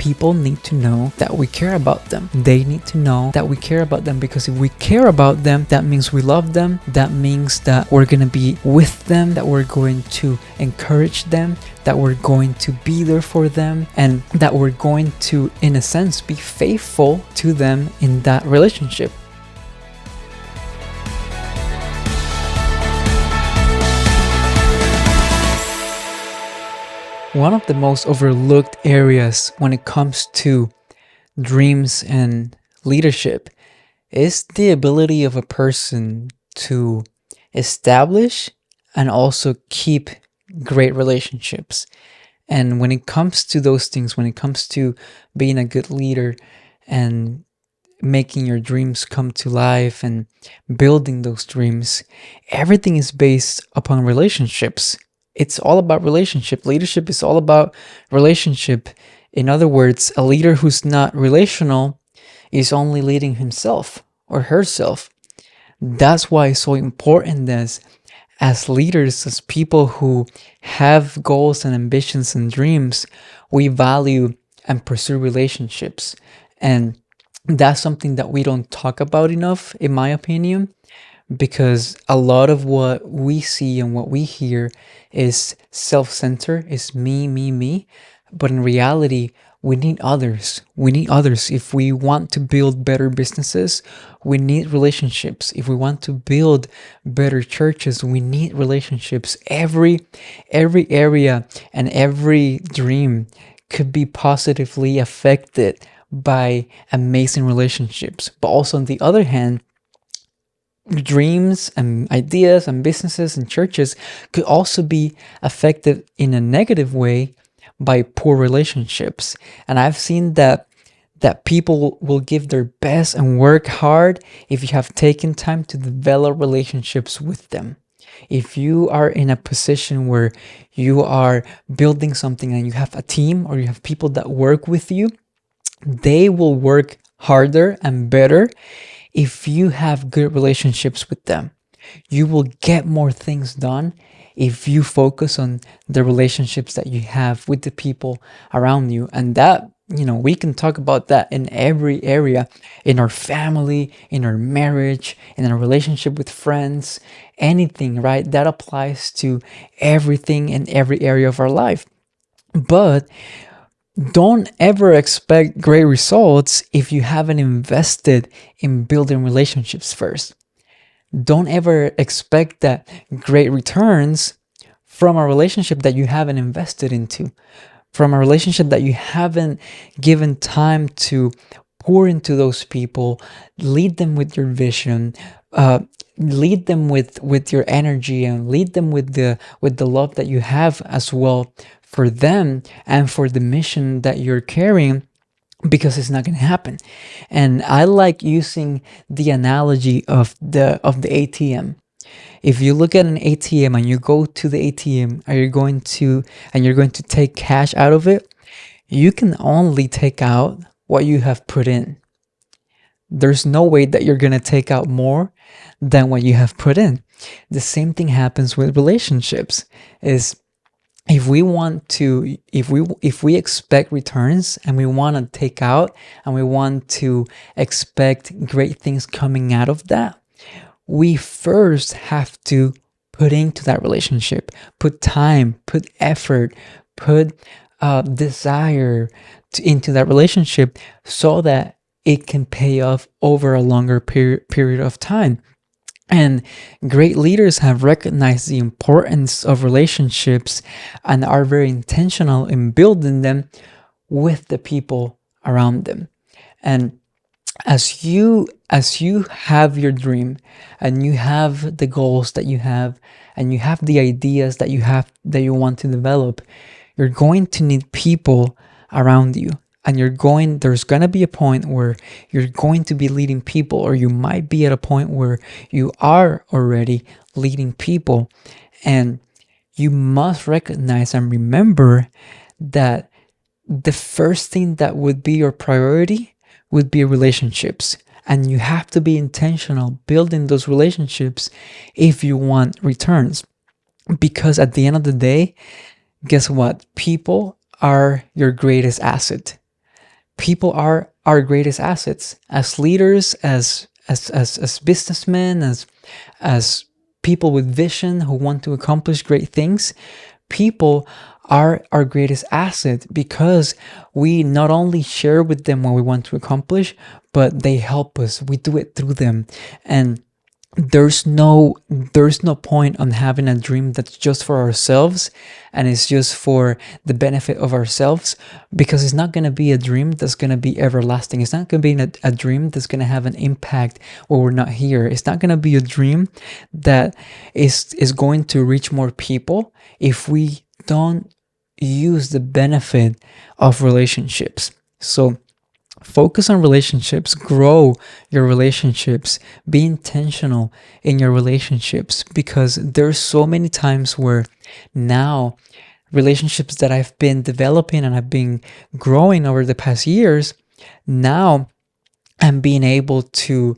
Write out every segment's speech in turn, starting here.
people need to know that we care about them. They need to know that we care about them, because if we care about them, that means we love them. That means that we're going to be with them, that we're going to encourage them, that we're going to be there for them, and that we're going to, in a sense, be faithful to them in that relationship. One of the most overlooked areas when it comes to dreams and leadership is the ability of a person to establish and also keep great relationships. And when it comes to those things, when it comes to being a good leader and making your dreams come to life and building those dreams, everything is based upon relationships. It's all about relationship. Leadership is all about relationship. In other words, a leader who's not relational is only leading himself or herself. That's why it's so important as leaders, as people who have goals and ambitions and dreams, we value and pursue relationships. And that's something that we don't talk about enough, in my opinion, because a lot of what we see and what we hear is self-centered, is me. But in reality, we need others. We need others. If we want to build better businesses, we need relationships. If we want to build better churches, we need relationships. Every area and every dream could be positively affected by amazing relationships. But also on the other hand, dreams and ideas and businesses and churches could also be affected in a negative way by poor relationships. And I've seen that people will give their best and work hard if you have taken time to develop relationships with them. If you are in a position where you are building something and you have a team or you have people that work with you, they will work harder and better if you have good relationships with them. You will get more things done if you focus on the relationships that you have with the people around you. And that, we can talk about that in every area, in our family, in our marriage, in our relationship with friends, anything, right? That applies to everything in every area of our life. But don't ever expect great results if you haven't invested in building relationships first. Don't ever expect that great returns from a relationship that you haven't invested into, from a relationship that you haven't given time to pour into those people, lead them with your vision, lead them with your energy, and lead them with the love that you have as well for them and for the mission that you're carrying, because it's not going to happen. And I like using the analogy of the ATM. If you look at an ATM and you go to the ATM and you're going to take cash out of it, you can only take out what you have put in. There's no way that you're going to take out more than what you have put in. The same thing happens with relationships. If we expect returns and we want to take out and we want to expect great things coming out of that, we first have to put into that relationship, put time, put effort, put desire into that relationship so that it can pay off over a longer period of time. And great leaders have recognized the importance of relationships and are very intentional in building them with the people around them. And as you have your dream and you have the goals that you have and you have the ideas that you want to develop, you're going to need people around you. And there's going to be a point where you're going to be leading people, or you might be at a point where you are already leading people. And you must recognize and remember that the first thing that would be your priority would be relationships. And you have to be intentional building those relationships if you want returns. Because at the end of the day, guess what? People are your greatest asset. People are our greatest assets as leaders, as businessmen, as people with vision who want to accomplish great things. People are our greatest asset because we not only share with them what we want to accomplish, but they help us. We do it through them. And there's no point on having a dream that's just for ourselves and it's just for the benefit of ourselves, because it's not going to be a dream that's going to be everlasting. It's not going to be a dream that's going to have an impact when we're not here. It's not going to be a dream that is going to reach more people if we don't use the benefit of relationships. So focus on relationships, grow your relationships, be intentional in your relationships, because there's so many times where now relationships that I've been developing and I've been growing over the past years, now I'm being able to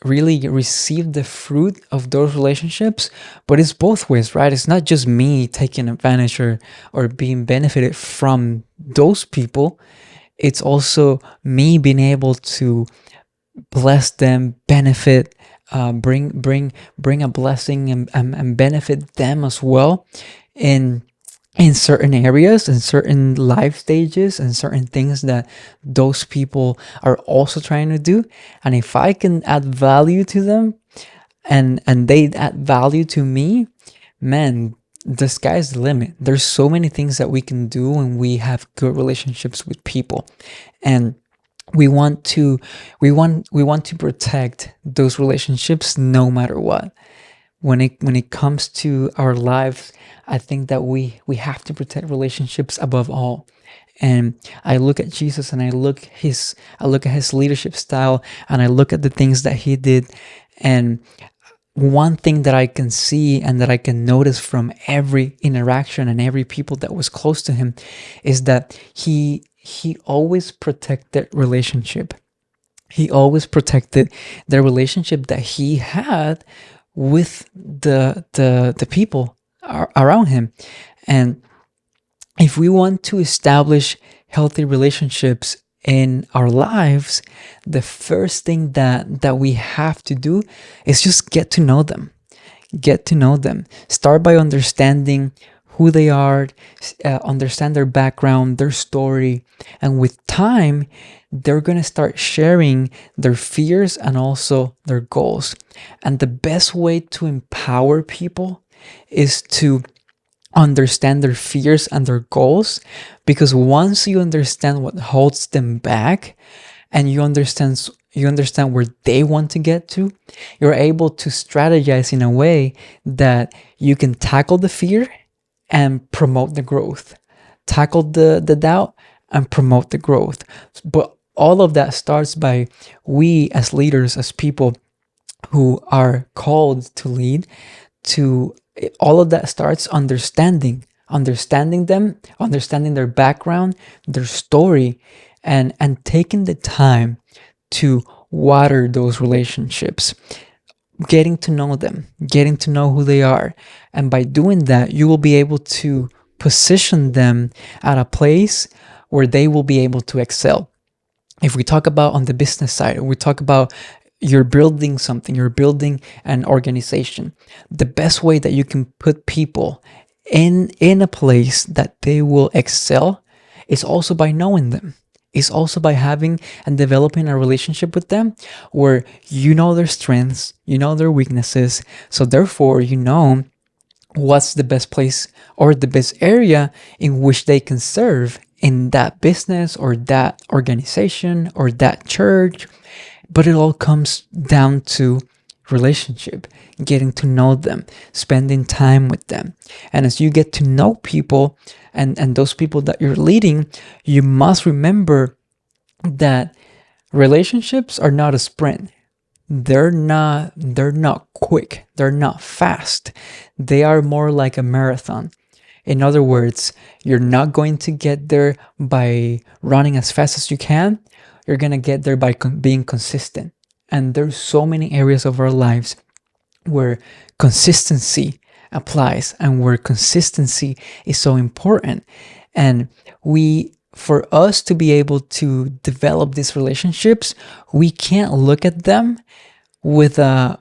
really receive the fruit of those relationships. But it's both ways, right? It's not just me taking advantage or being benefited from those people. It's also me being able to bless them, benefit, bring a blessing and benefit them as well in certain areas and certain life stages and certain things that those people are also trying to do. And if I can add value to them and they add value to me, man, the sky's the limit. There's so many things that we can do when we have good relationships with people. And we want to protect those relationships no matter what. When it comes to our lives, I think that we have to protect relationships above all. And I look at Jesus and I look at his leadership style and I look at the things that he did. And one thing that I can see and that I can notice from every interaction and every people that was close to him is that he always protected relationship. He always protected the relationship that he had with the people around him. And if we want to establish healthy relationships in our lives, the first thing that we have to do is just get to know them. Get to know them. Start by understanding who they are, understand their background, their story, and with time, they're going to start sharing their fears and also their goals. And the best way to empower people is to understand their fears and their goals, because once you understand what holds them back and you understand where they want to get to, you're able to strategize in a way that you can tackle the fear and promote the growth, tackle the doubt and promote the growth. But all of that starts by we as leaders, as people who are called to lead, to all of that starts understanding them, understanding their background, their story, and taking the time to water those relationships, getting to know them, getting to know who they are. And by doing that, you will be able to position them at a place where they will be able to excel. If we talk about on the business side, we talk about you're building something, you're building an organization. The best way that you can put people in a place that they will excel is also by knowing them. It's also by having and developing a relationship with them where you know their strengths, you know their weaknesses. So therefore, you know what's the best place or the best area in which they can serve in that business or that organization or that church. But it all comes down to relationship, getting to know them, spending time with them. And as you get to know people and those people that you're leading, you must remember that relationships are not a sprint. They're not quick. They're not fast. They are more like a marathon. In other words, you're not going to get there by running as fast as you can. You're going to get there by being consistent. And there's so many areas of our lives where consistency applies and where consistency is so important. And we for us to be able to develop these relationships, we can't look at them with a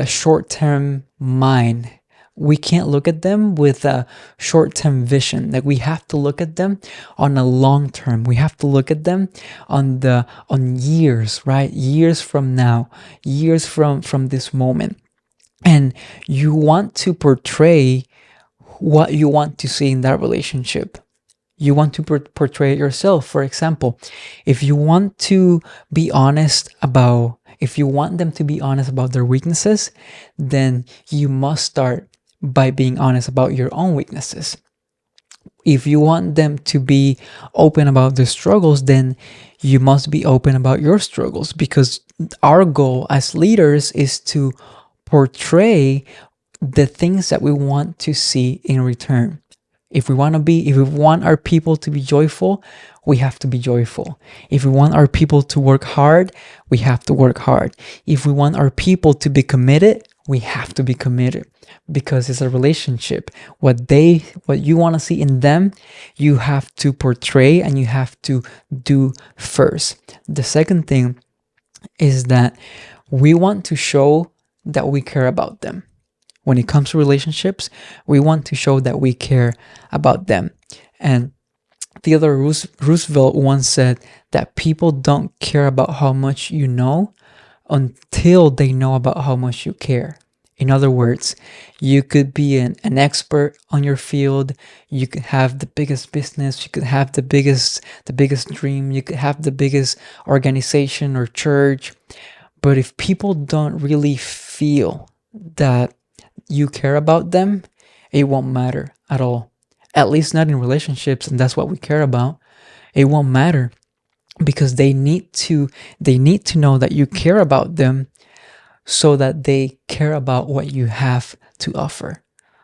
short-term mind. We can't look at them with a short-term vision. Like, we have to look at them on a long term. We have to look at them on years, right? Years from now, years from this moment. And you want to portray what you want to see in that relationship. You want to portray it yourself. For example, if you want to be honest about, if you want them to be honest about their weaknesses, then you must start by being honest about your own weaknesses. If you want them to be open about their struggles, then you must be open about your struggles, because our goal as leaders is to portray the things that we want to see in return. If we want our people to be joyful, we have to be joyful. If we want our people to work hard, we have to work hard. If we want our people to be committed, we have to be committed, because it's a relationship. What you want to see in them, you have to portray and you have to do first. The second thing is that we want to show that we care about them. When it comes to relationships, we want to show that we care about them. And Theodore Roosevelt once said that people don't care about how much you know until they know about how much you care. In other words, you could be an expert on your field, you could have the biggest business, you could have the biggest dream, you could have the biggest organization or church, but if people don't really feel that you care about them, it won't matter at all. At least not in relationships, and that's what we care about. It won't matter, because they need to know that you care about them, so that they care about what you have to offer,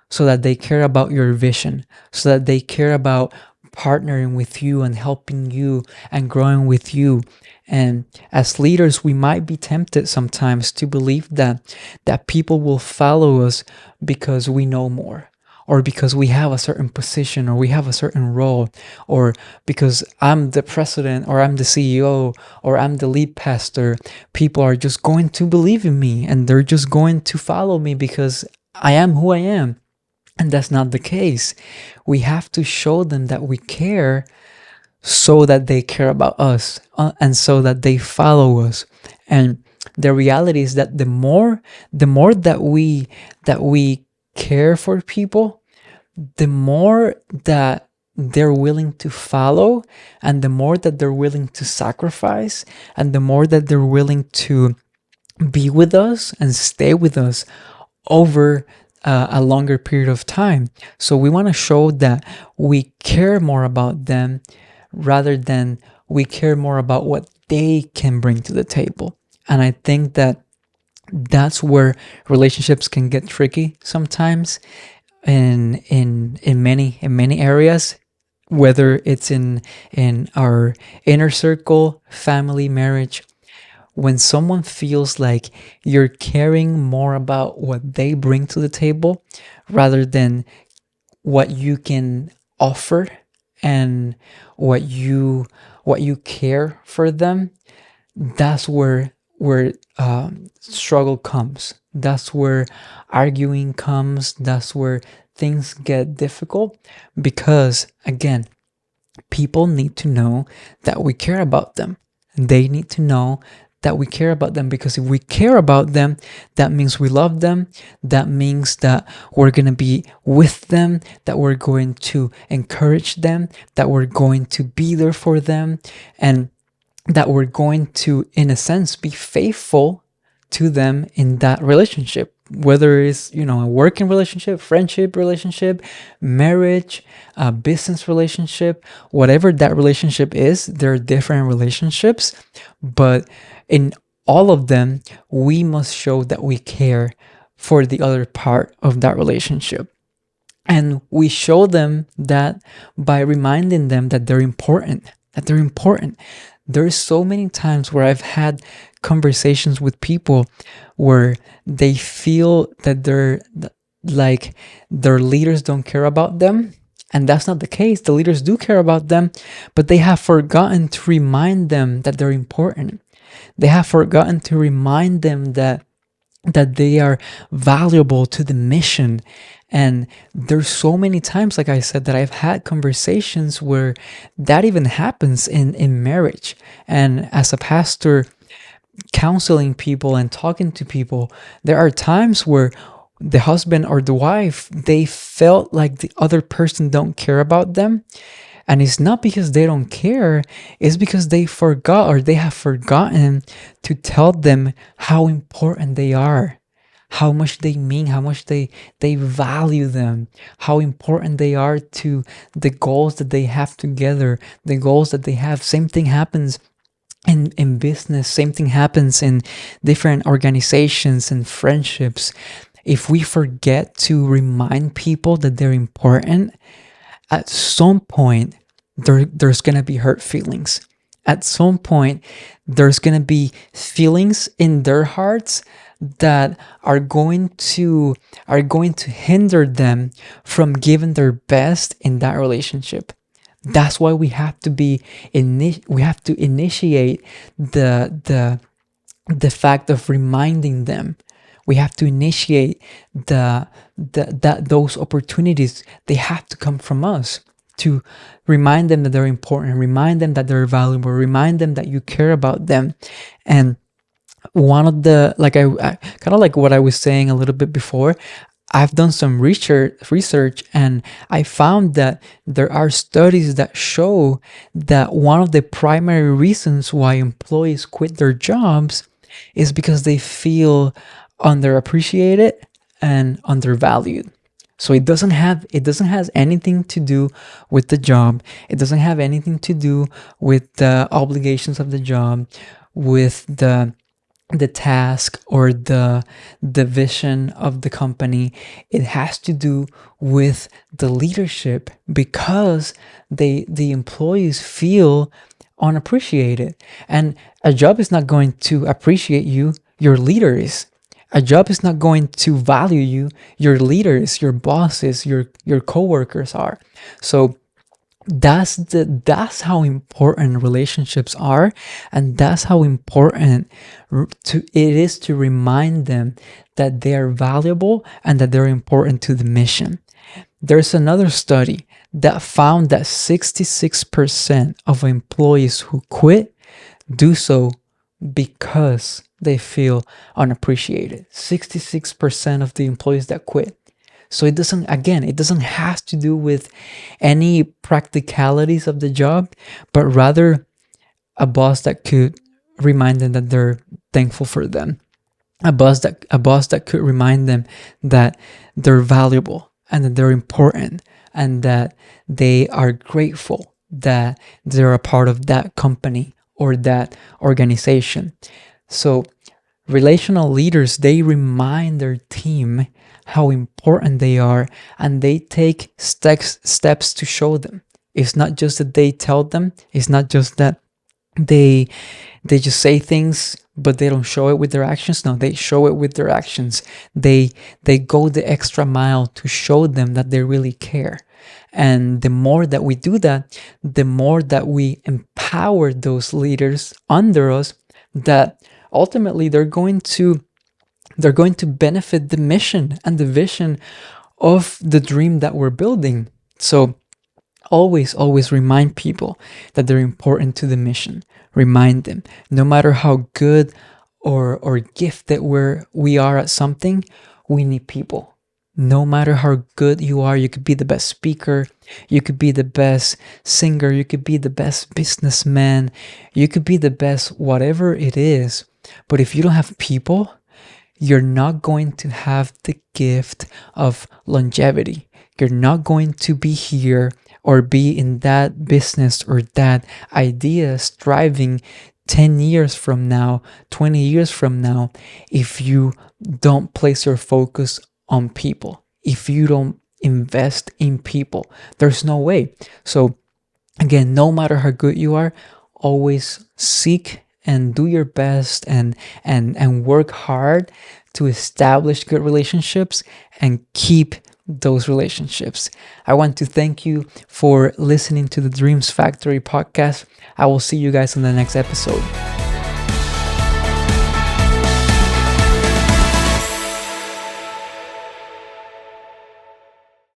so that they care about your vision, so that they care about partnering with you and helping you and growing with you. And as leaders, we might be tempted sometimes to believe that people will follow us because we know more, or because we have a certain position, or we have a certain role, or because I'm the president, or I'm the CEO, or I'm the lead pastor. People are just going to believe in me, and they're just going to follow me because I am who I am. And that's not the case. We have to show them that we care, so that they care about us, and so that they follow us. And the reality is that the more that we care for people, the more that they're willing to follow, and the more that they're willing to sacrifice, and the more that they're willing to be with us and stay with us over a longer period of time. So we want to show that we care more about them, rather than we care more about what they can bring to the table. And I think that that's where relationships can get tricky sometimes, in many areas, whether it's in our inner circle, family, marriage. When someone feels like you're caring more about what they bring to the table, rather than what you can offer and what you care for them, that's where struggle comes. That's where arguing comes. That's where things get difficult, because again, people need to know that we care about them. They need to know that we care about them, because if we care about them, that means we love them. That means that we're going to be with them, that we're going to encourage them, that we're going to be there for them, and that we're going to, in a sense, be faithful to them in that relationship. Whether it's, a working relationship, friendship relationship, marriage, a business relationship, whatever that relationship is, there are different relationships, but in all of them, we must show that we care for the other part of that relationship. And we show them that by reminding them that they're important, There's so many times where I've had conversations with people where they feel that their leaders don't care about them, And that's not the case. The leaders do care about them, but they have forgotten to remind them that they're important. They have forgotten to remind them that they are valuable to the mission. And there's so many times, like I said, that I've had conversations where that even happens in marriage. And as a pastor, counseling people and talking to people, there are times where the husband or the wife, they felt like the other person don't care about them. And it's not because they don't care, it's because they forgot, or they have forgotten to tell them how important they are, how much they mean, how much they value them, how important they are to the goals that they have together, the goals that they have. Same thing happens in business, same thing happens in different organizations and friendships. If we forget to remind people that they're important, at some point there's gonna be hurt feelings. At some point there's gonna be feelings in their hearts that are going to hinder them from giving their best in that relationship. That's why we have to we have to initiate the fact of reminding them. We have to initiate that those opportunities, they have to come from us, to remind them that they're important, remind them that they're valuable, remind them that you care about them. And one of the, like I kind of like what I was saying a little bit before, I've done some research, and I found that there are studies that show that one of the primary reasons why employees quit their jobs is because they feel underappreciated and undervalued. So it doesn't have anything to do with the job. It doesn't have anything to do with the obligations of the job, with the task, or the vision of the company. It has to do with the leadership, because the employees feel unappreciated. And a job is not going to appreciate you, your leader is. A job is not going to value you, your leaders, your bosses, your coworkers are. So that's how important relationships are, and that's how important it is to remind them that they are valuable and that they're important to the mission. There's another study that found that 66% of employees who quit do so because they feel unappreciated. 66% of the employees that quit. So it doesn't have to do with any practicalities of the job, but rather a boss that could remind them that they're thankful for them. A boss that could remind them that they're valuable and that they're important, and that they are grateful that they're a part of that company or that organization. So relational leaders, they remind their team how important they are, and they take steps to show them. It's not just that they tell them, it's not just that they just say things but they don't show it with their actions. No, they show it with their actions. They go the extra mile to show them that they really care. And the more that we do that, the more that we empower those leaders under us, that ultimately they're going to benefit the mission and the vision of the dream that we're building. So always remind people that they're important to the mission. Remind them, no matter how good or gifted we are at something, we need people. No matter how good you are, you could be the best speaker, you could be the best singer, you could be the best businessman, you could be the best whatever it is. But if you don't have people, you're not going to have the gift of longevity. You're not going to be here or be in that business or that idea striving 10 years from now, 20 years from now, if you don't place your focus on people, if you don't invest in people. There's no way. So again, no matter how good you are, always seek and do your best and work hard to establish good relationships and keep those relationships. I want to thank you for listening to the Dreams Factory podcast. I will see you guys in the next episode.